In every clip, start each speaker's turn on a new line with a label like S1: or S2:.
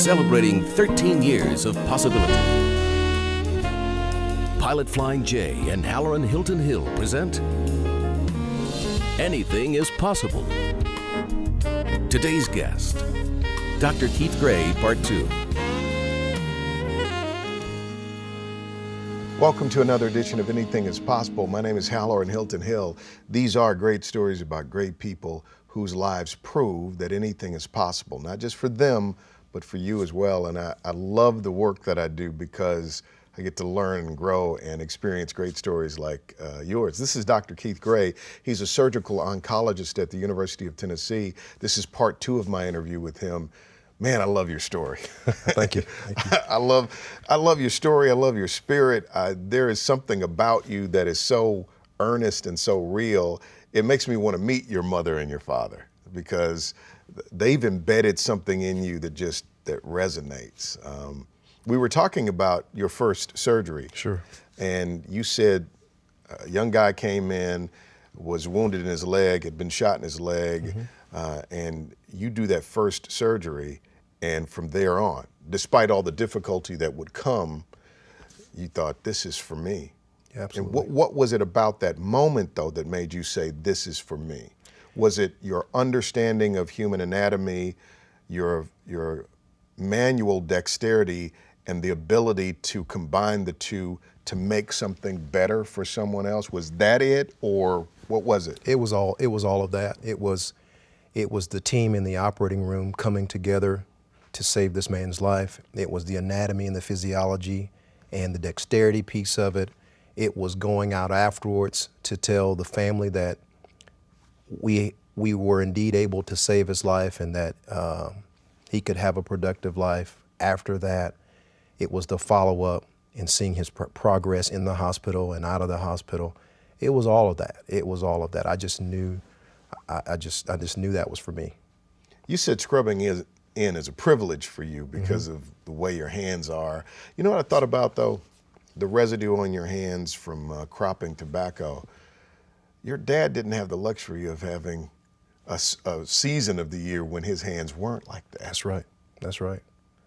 S1: celebrating 13 years of possibility. Pilot Flying J and Halloran Hilton Hill present Anything is Possible. Today's guest, Dr. Keith Gray, Part 2.
S2: Welcome to another edition of Anything is Possible. My name is Halloran Hilton Hill. These are great stories about great people whose lives prove that anything is possible, not just for them, but for you as well. And I love the work that I do because I get to learn and grow and experience great stories like yours. This is Dr. Keith Gray. He's a surgical oncologist at the University of Tennessee. This is part 2 of my interview with him. Man, I love your story.
S3: Thank you. Thank you.
S2: I love your story. I love your spirit. There is something about you that is so earnest and so real. It makes me want to meet your mother and your father because they've embedded something in you that resonates. We were talking about your first surgery.
S3: Sure.
S2: And you said a young guy came in, was wounded in his leg, had been shot in his leg, and you do that first surgery, and from there on, despite all the difficulty that would come, you thought, this is for me.
S3: Yeah, absolutely.
S2: And what was it about that moment, though, that made you say, this is for me? Was it your understanding of human anatomy, your manual dexterity, and the ability to combine the two to make something better for someone else? Was that it, or what was it?
S3: It was all of that. It was the team in the operating room coming together to save this man's life. It was the anatomy and the physiology and the dexterity piece of it. It was going out afterwards to tell the family that we were indeed able to save his life and that he could have a productive life after that. It was the follow-up and seeing his progress in the hospital and out of the hospital. It was all of that. It was all of that. I just knew that was for me.
S2: You said scrubbing in is a privilege for you because of the way your hands are. You know what I thought about, though? The residue on your hands from cropping tobacco. Your dad didn't have the luxury of having a season of the year when his hands weren't like that.
S3: That's right. That's right.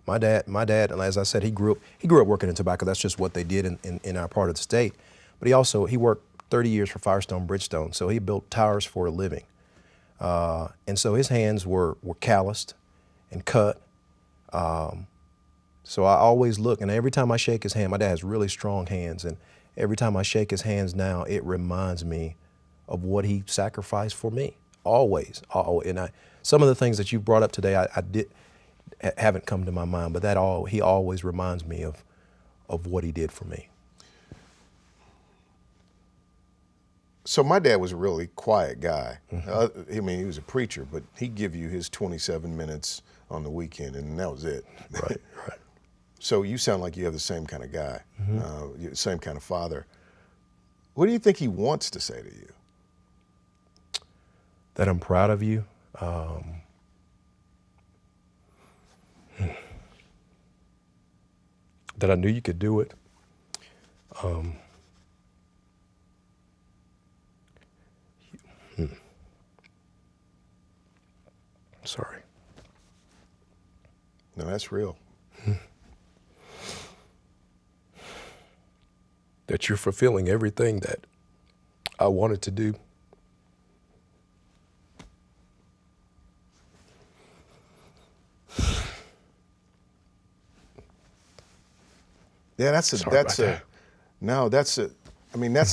S3: My dad, and as I said, he grew up working in tobacco. That's just what they did in our part of the state. But he worked 30 years for Firestone Bridgestone, so he built towers for a living. And so his hands were calloused and cut. So I always look, and every time I shake his hand, my dad has really strong hands, and every time I shake his hands now, it reminds me of what he sacrificed for me. Always. And some of the things that you brought up today, haven't come to my mind, but he always reminds me of what he did for me.
S2: So my dad was a really quiet guy. He was a preacher, but he'd give you his 27 minutes on the weekend, and that was it.
S3: Right.
S2: So you sound like you have the same kind of guy, same kind of father. What do you think he wants to say to you?
S3: That I'm proud of you. That I knew you could do it. Sorry.
S2: No, that's real.
S3: That you're fulfilling everything that I wanted to do.
S2: Yeah, that's a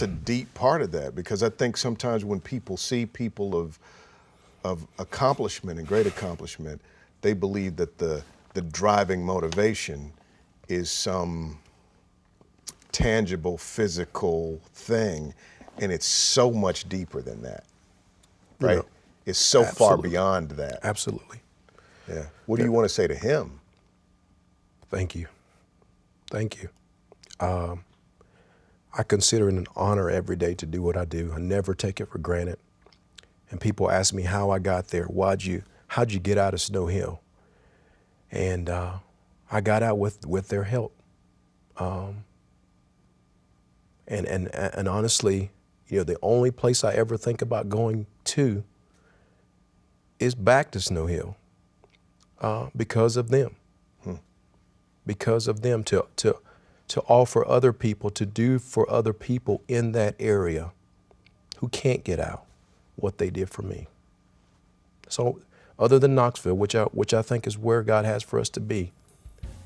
S2: deep part of that, because I think sometimes when people see people of accomplishment and great accomplishment, they believe that the driving motivation is some tangible physical thing, and it's so much deeper than that, right?
S3: Yeah.
S2: It's so
S3: Absolutely.
S2: far beyond that.
S3: Absolutely.
S2: Yeah. What do you want to say to him?
S3: Thank you. Thank you. I consider it an honor every day to do what I do. I never take it for granted. And people ask me how I got there. How'd you get out of Snow Hill? And I got out with their help. And honestly, the only place I ever think about going to is back to Snow Hill because of them. because of them, to offer other people, to do for other people in that area who can't get out what they did for me. So other than Knoxville, which I think is where God has for us to be,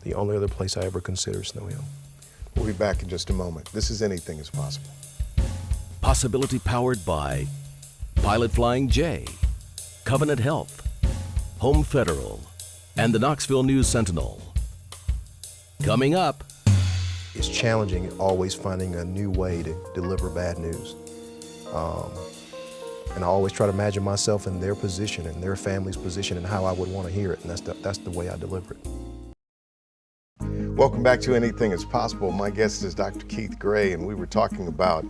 S3: the only other place I ever consider is Snow Hill.
S2: We'll be back in just a moment. This is Anything is Possible.
S1: Possibility powered by Pilot Flying J, Covenant Health, Home Federal, and the Knoxville News Sentinel. Coming up.
S3: It's challenging always finding a new way to deliver bad news. And I always try to imagine myself in their position and their family's position and how I would want to hear it, and that's the way I deliver it.
S2: Welcome back to Anything is Possible. My guest is Dr. Keith Gray, and we were talking about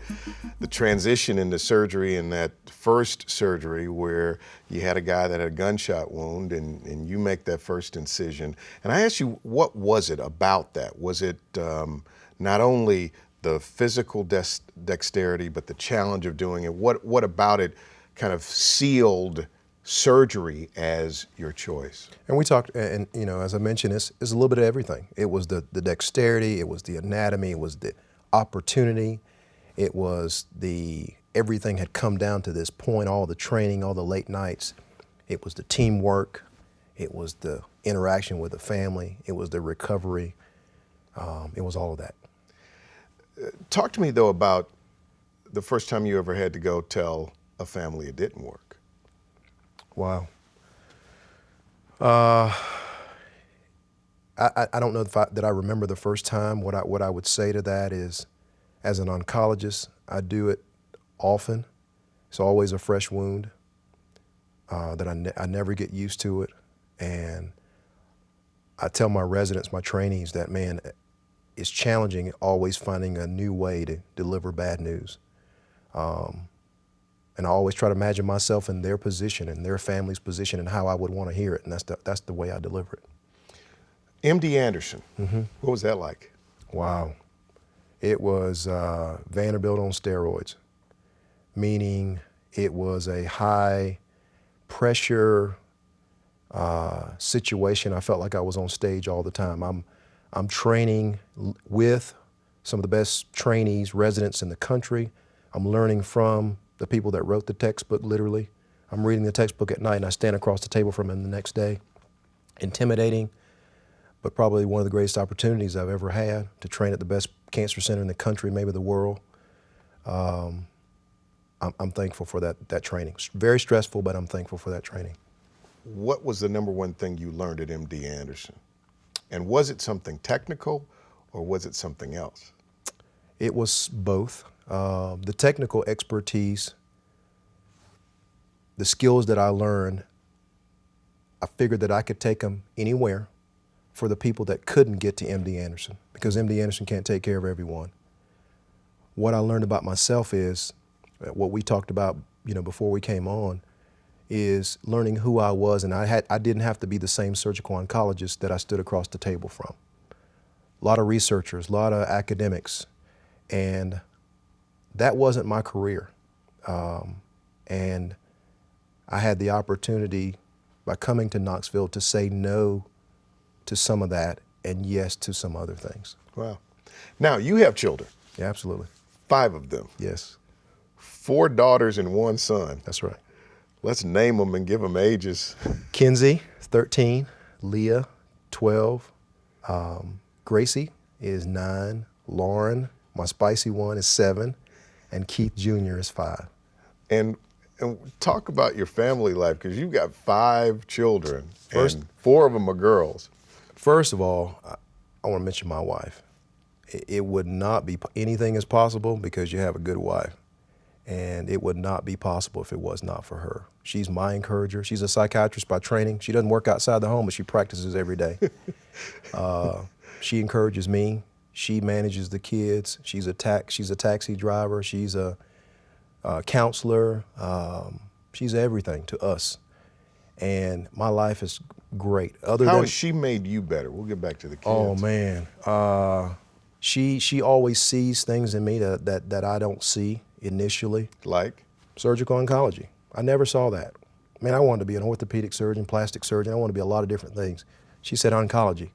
S2: the transition into surgery and that first surgery where you had a guy that had a gunshot wound and you make that first incision. And I asked you, what was it about that? Was it not only the physical dexterity, but the challenge of doing it? What about it kind of sealed surgery as your choice?
S3: And we talked, and you know, as I mentioned, it's a little bit of everything. It was the dexterity, it was the anatomy, it was the opportunity, it was everything had come down to this point, all the training, all the late nights. It was the teamwork, it was the interaction with the family, it was the recovery, it was all of that.
S2: Talk to me though about the first time you ever had to go tell a family it didn't work.
S3: Wow. I don't know that I remember the first time. What I would say to that is, as an oncologist, I do it often. It's always a fresh wound that I never get used to it. And I tell my residents, my trainees, that, man, it's challenging always finding a new way to deliver bad news. And I always try to imagine myself in their position and their family's position and how I would want to hear it, and that's the way I deliver it.
S2: MD Anderson, What was that like?
S3: Wow. It was Vanderbilt on steroids, meaning it was a high pressure situation. I felt like I was on stage all the time. I'm training with some of the best trainees, residents in the country. I'm learning from the people that wrote the textbook, literally. I'm reading the textbook at night and I stand across the table from them the next day. Intimidating, but probably one of the greatest opportunities I've ever had to train at the best cancer center in the country, maybe the world. I'm thankful for that training. It's very stressful, but I'm thankful for that training.
S2: What was the number one thing you learned at MD Anderson? And was it something technical or was it something else?
S3: It was both. The technical expertise, the skills that I learned, I figured that I could take them anywhere for the people that couldn't get to MD Anderson, because MD Anderson can't take care of everyone. What I learned about myself is, what we talked about, before we came on, is learning who I was, and I didn't have to be the same surgical oncologist that I stood across the table from. A lot of researchers, a lot of academics, and that wasn't my career. And I had the opportunity by coming to Knoxville to say no to some of that and yes to some other things.
S2: Wow. Now, you have children.
S3: Yeah, absolutely.
S2: 5 of them.
S3: Yes.
S2: 4 daughters and 1 son.
S3: That's right.
S2: Let's name them and give them ages.
S3: Kinsey, 13. Leah, 12. Gracie is 9. Lauren, my spicy one, is 7. And Keith Jr. is 5.
S2: And talk about your family life, because you've got 5 children, and 4 of them are girls.
S3: First of all, I want to mention my wife. It would not be, anything is possible because you have a good wife. And it would not be possible if it was not for her. She's my encourager. She's a psychiatrist by training. She doesn't work outside the home, but she practices every day. She encourages me. She manages the kids. She's a taxi driver. She's a counselor. She's everything to us. And my life is great. How
S2: has she made you better? We'll get back to the kids.
S3: Oh man, she always sees things in me that I don't see initially.
S2: Like?
S3: Surgical oncology. I never saw that. Man, I wanted to be an orthopedic surgeon, plastic surgeon. I wanted to be a lot of different things. She said oncology.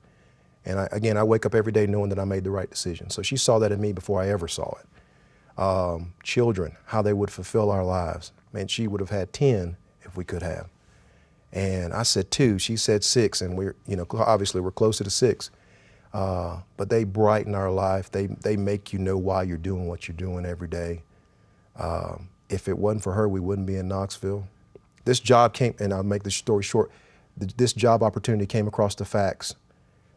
S3: And again, I wake up every day knowing that I made the right decision. So she saw that in me before I ever saw it. Children, how they would fulfill our lives. Man, she would have had 10 if we could have. And I said 2, she said 6, and we're, obviously we're closer to 6. But they brighten our life. They make you know why you're doing what you're doing every day. If it wasn't for her, we wouldn't be in Knoxville. This job came, and I'll make the story short, this job opportunity came across the fax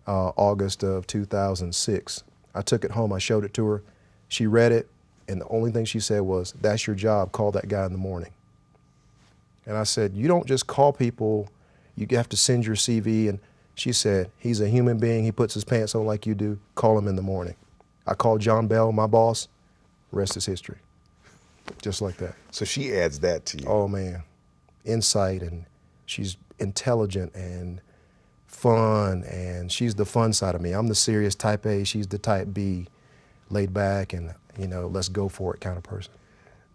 S3: August of 2006. I took it home, I showed it to her. She read it, and the only thing she said was, "That's your job, call that guy in the morning." And I said, "You don't just call people, you have to send your CV." And she said, "He's a human being, he puts his pants on like you do, call him in the morning." I called John Bell, my boss, rest is history. Just like that.
S2: So she adds that to you.
S3: Oh man, insight, and she's intelligent and fun, and she's the fun side of me. I'm the serious type A, she's the type B, laid back and, let's go for it kind of person.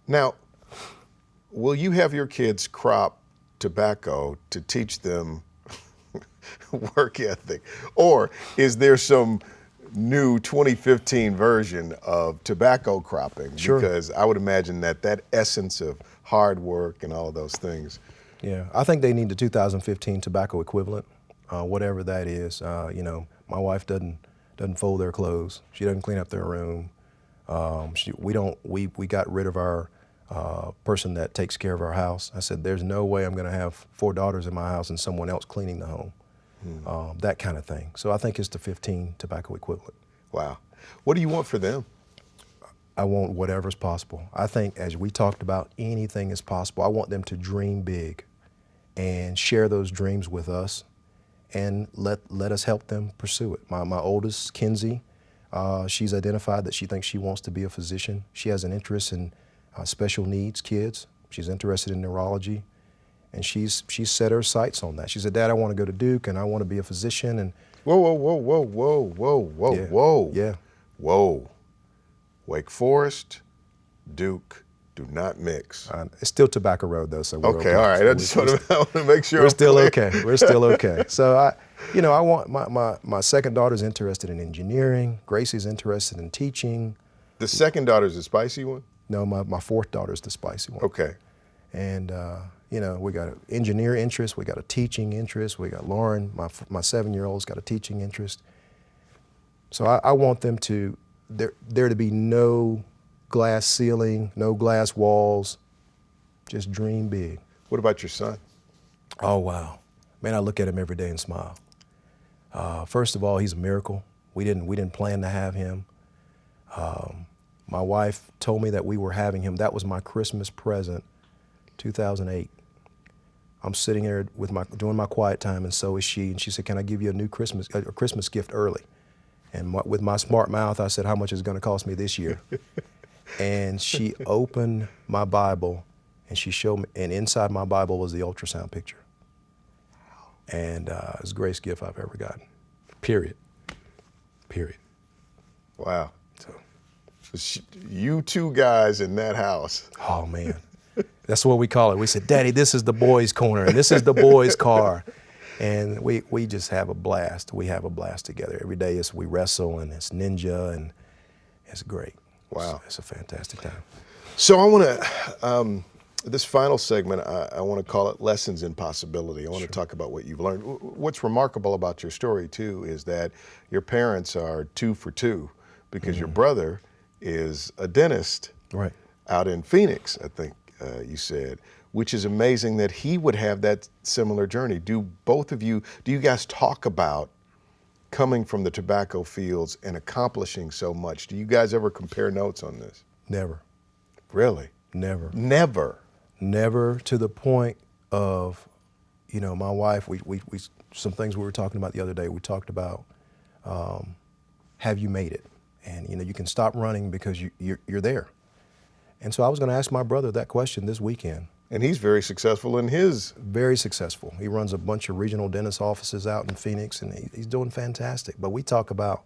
S2: Now, will you have your kids crop tobacco to teach them work ethic? Or is there some new 2015 version of tobacco cropping?
S3: Sure.
S2: Because I would imagine that essence of hard work and all of those things.
S3: Yeah, I think they need the 2015 tobacco equivalent, whatever that is. My wife doesn't fold their clothes. She doesn't clean up their room. We got rid of our person that takes care of our house. I said, there's no way I'm going to have 4 daughters in my house and someone else cleaning the home. That kind of thing. So I think it's the 15 tobacco equivalent.
S2: Wow. What do you want for them?
S3: I want whatever's possible. I think, as we talked about, anything is possible. I want them to dream big and share those dreams with us, and let us help them pursue it. My oldest, Kinsey, she's identified that she thinks she wants to be a physician. She has an interest in special needs kids. She's interested in neurology, and she's set her sights on that. She said, "Dad, I want to go to Duke, and I want to be a physician." And
S2: Whoa.
S3: Yeah.
S2: Whoa. Wake Forest, Duke, do not mix.
S3: It's still Tobacco Road, though, so we're
S2: okay. All right. I just want to make sure
S3: we're still okay. We're still okay. So I want my second daughter's interested in engineering. Gracie's interested in teaching.
S2: The second daughter's a spicy one?
S3: No, my fourth daughter's the spicy one.
S2: Okay.
S3: And we got an engineer interest. We got a teaching interest. We got Lauren, my 7-year-old's got a teaching interest. So I want them to there to be no glass ceiling, no glass walls. Just dream big.
S2: What about your son?
S3: Oh, wow. Man, I look at him every day and smile. First of all, he's a miracle. We didn't plan to have him. My wife told me that we were having him. That was my Christmas present, 2008. I'm sitting there doing my quiet time, and so is she. And she said, "Can I give you a Christmas gift early?" And with my smart mouth, I said, "How much is it going to cost me this year?" And she opened my Bible, and she showed me, and inside my Bible was the ultrasound picture. And it was the greatest gift I've ever gotten. Period.
S2: Wow. So you two guys in that house.
S3: Oh man, that's what we call it. We said, "Daddy, this is the boys' corner, and this is the boys' car," and we just have a blast. We have a blast together every day. We wrestle, and it's ninja, and it's great.
S2: Wow,
S3: it's a fantastic time.
S2: So I want to. This final segment, I want to call it Lessons in Possibility. I want to talk about what you've learned. What's remarkable about your story, too, is that your parents are 2 for 2, because your brother is a dentist out in Phoenix, I think you said, which is amazing that he would have that similar journey. Do you guys talk about coming from the tobacco fields and accomplishing so much? Do you guys ever compare notes on this?
S3: Never.
S2: Really?
S3: Never.
S2: Never
S3: to the point of, my wife, we some things we were talking about the other day, we talked about, have you made it? And, you can stop running because you're there. And so I was going to ask my brother that question this weekend.
S2: And he's very successful in his.
S3: Very successful. He runs a bunch of regional dentist offices out in Phoenix, and he's doing fantastic. But we talk about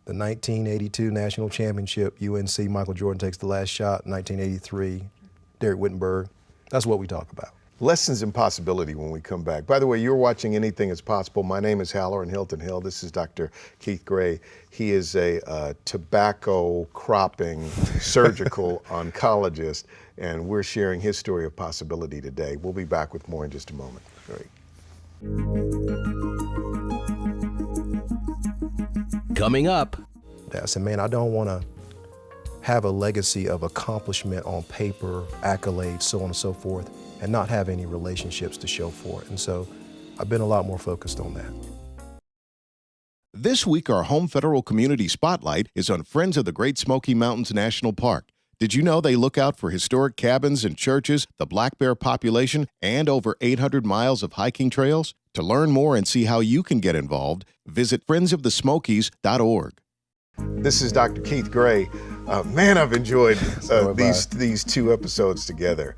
S3: the 1982 national championship, UNC, Michael Jordan takes the last shot, 1983, Derek Whittenburg. That's what we talk about.
S2: Lessons in possibility when we come back. By the way, you're watching Anything is Possible. My name is Haller in Hilton Hill. This is Dr. Keith Gray. He is a tobacco cropping surgical oncologist, and we're sharing his story of possibility today. We'll be back with more in just a moment. Great.
S1: Coming up.
S3: I said, man, I don't want to have a legacy of accomplishment on paper, accolades, so on and so forth, and not have any relationships to show for it. And so I've been a lot more focused on that.
S4: This week, our Home Federal Community Spotlight is on Friends of the Great Smoky Mountains National Park. Did you know they look out for historic cabins and churches, the black bear population, and over 800 miles of hiking trails? To learn more and see how you can get involved, visit friendsofthesmokies.org.
S2: This is Dr. Keith Gray. Man, I've enjoyed these two episodes together.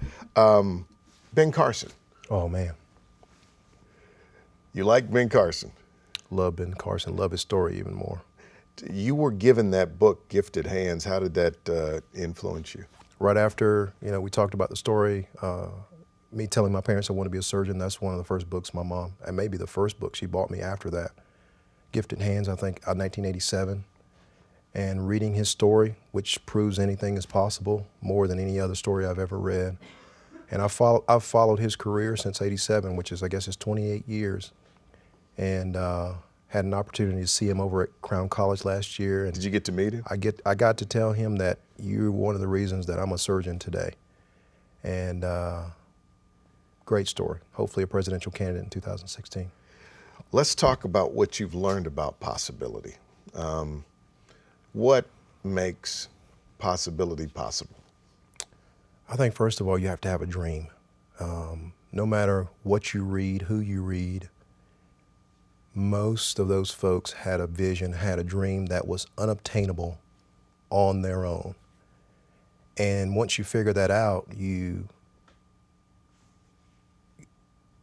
S2: Ben Carson.
S3: Oh, man.
S2: You like Ben Carson?
S3: Love Ben Carson. Love his story even more.
S2: You were given that book, Gifted Hands. How did that influence you?
S3: Right after, we talked about the story, me telling my parents I want to be a surgeon, that's one of the first books my mom, and maybe the first book she bought me after that. Gifted Hands, I think, 1987. And reading his story, which proves anything is possible, more than any other story I've ever read. And I've followed his career since '87, which is, I guess, 28 years. And had an opportunity to see him over at Crown College last year. And
S2: did you get to meet him?
S3: I got to tell him that you're one of the reasons that I'm a surgeon today. And great story. Hopefully a presidential candidate in 2016.
S2: Let's talk about what you've learned about possibility. What makes possibility possible?
S3: I think, first of all, you have to have a dream. No matter what you read, who you read, most of those folks had a vision, had a dream that was unobtainable on their own. And once you figure that out, you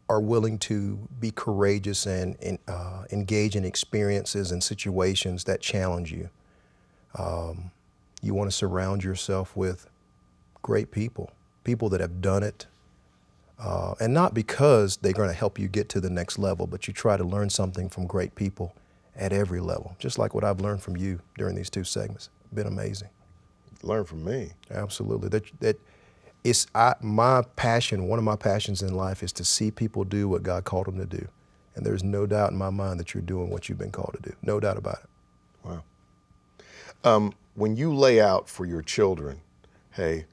S3: are willing to be courageous and engage in experiences and situations that challenge you. You want to surround yourself with great people that have done it, and not because they're going to help you get to the next level, but you try to learn something from great people at every level, just like what I've learned from you during these two segments. Been amazing.
S2: Learn from me.
S3: Absolutely. My passion, one of my passions in life is to see people do what God called them to do. And there's no doubt in my mind that you're doing what you've been called to do. No doubt about it.
S2: Wow. When you lay out for your children, hey,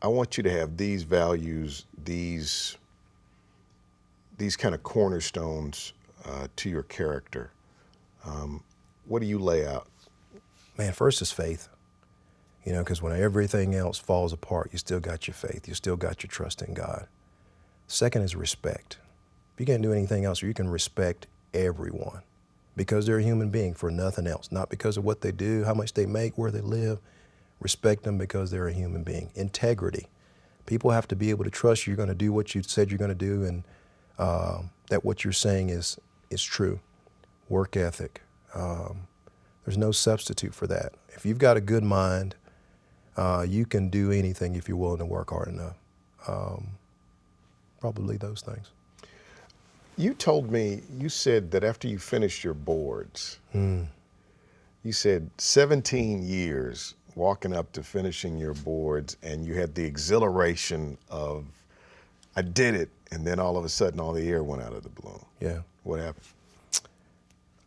S2: I want you to have these values, these kind of cornerstones to your character, what do you lay out?
S3: Man, first is faith. Because when everything else falls apart, you still got your faith. You still got your trust in God. Second is respect. If you can't do anything else, you can respect everyone because they're a human being, for nothing else. Not because of what they do, how much they make, where they live. Respect them because they're a human being. Integrity. People have to be able to trust you're going to do what you said you're going to do, and that what you're saying is true. Work ethic. There's no substitute for that. If you've got a good mind, you can do anything if you're willing to work hard enough. Probably those things.
S2: You told me, you said that after you finished your boards, you said 17 years walking up to finishing your boards, and you had the exhilaration of, I did it, and then all of a sudden all the air went out of the balloon.
S3: Yeah.
S2: What happened?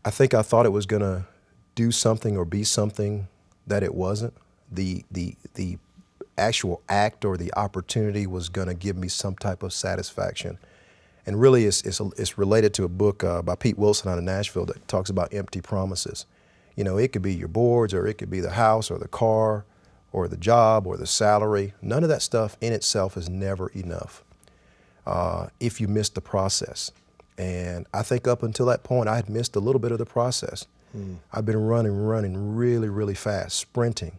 S3: I think I thought it was going to do something or be something that it wasn't. The actual act or the opportunity was going to give me some type of satisfaction. And really it's related to a book by Pete Wilson out of Nashville that talks about empty promises. It could be your boards, or it could be the house or the car or the job or the salary. None of that stuff in itself is never enough if you miss the process. And I think up until that point, I had missed a little bit of the process. I've been running really, really fast, sprinting.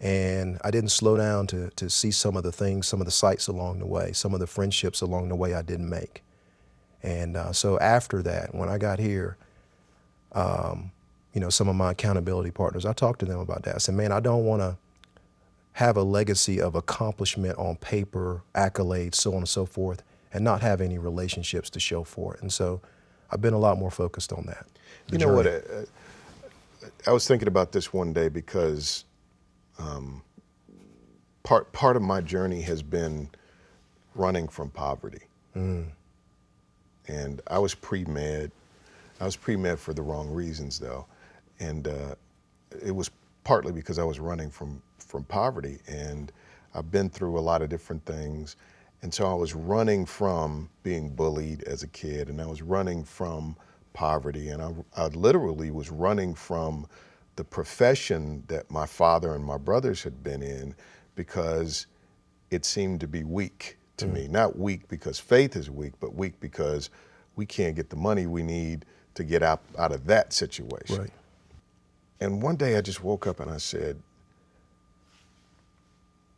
S3: And I didn't slow down to see some of the things, some of the sights along the way, some of the friendships along the way I didn't make. And so after that, when I got here, some of my accountability partners, I talked to them about that. I said, man, I don't want to have a legacy of accomplishment on paper, accolades, so on and so forth, and not have any relationships to show for it. And so I've been a lot more focused on that.
S2: You know what? I was thinking about this one day because part of my journey has been running from poverty. And I was pre-med. I was pre-med for the wrong reasons, though. And it was partly because I was running from poverty. And I've been through a lot of different things. And so I was running from being bullied as a kid, and I was running from poverty, and I literally was running from the profession that my father and my brothers had been in because it seemed to be weak to me. Not weak because faith is weak, but weak because we can't get the money we need to get out of that situation.
S3: Right.
S2: And one day I just woke up and I said,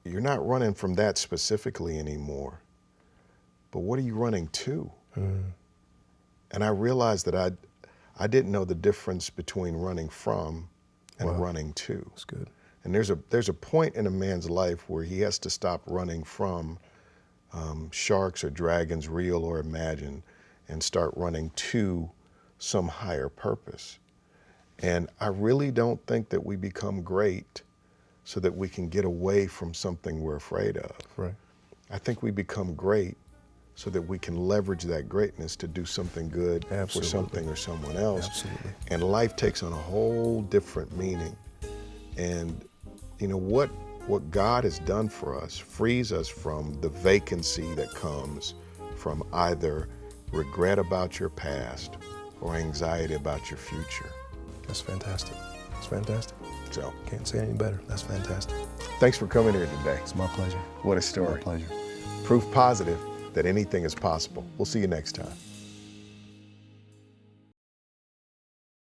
S2: you're not running from that specifically anymore, but what are you running to? And I realized that I didn't know the difference between running from and running to.
S3: That's good.
S2: And there's a point in a man's life where he has to stop running from sharks or dragons, real or imagined, and start running to some higher purpose. And I really don't think that we become great so that we can get away from something we're afraid of.
S3: Right.
S2: I think we become great so that we can leverage that greatness to do something good for something or someone else.
S3: Absolutely.
S2: And life takes on a whole different meaning. And you know what God has done for us frees us from the vacancy that comes from either regret about your past or anxiety about your future.
S3: That's fantastic. That's fantastic.
S2: So,
S3: Can't say any better. That's fantastic.
S2: thanks for coming here today.
S3: It's my pleasure.
S2: What a story.
S3: My pleasure.
S2: Proof positive that anything is possible. We'll see you next time.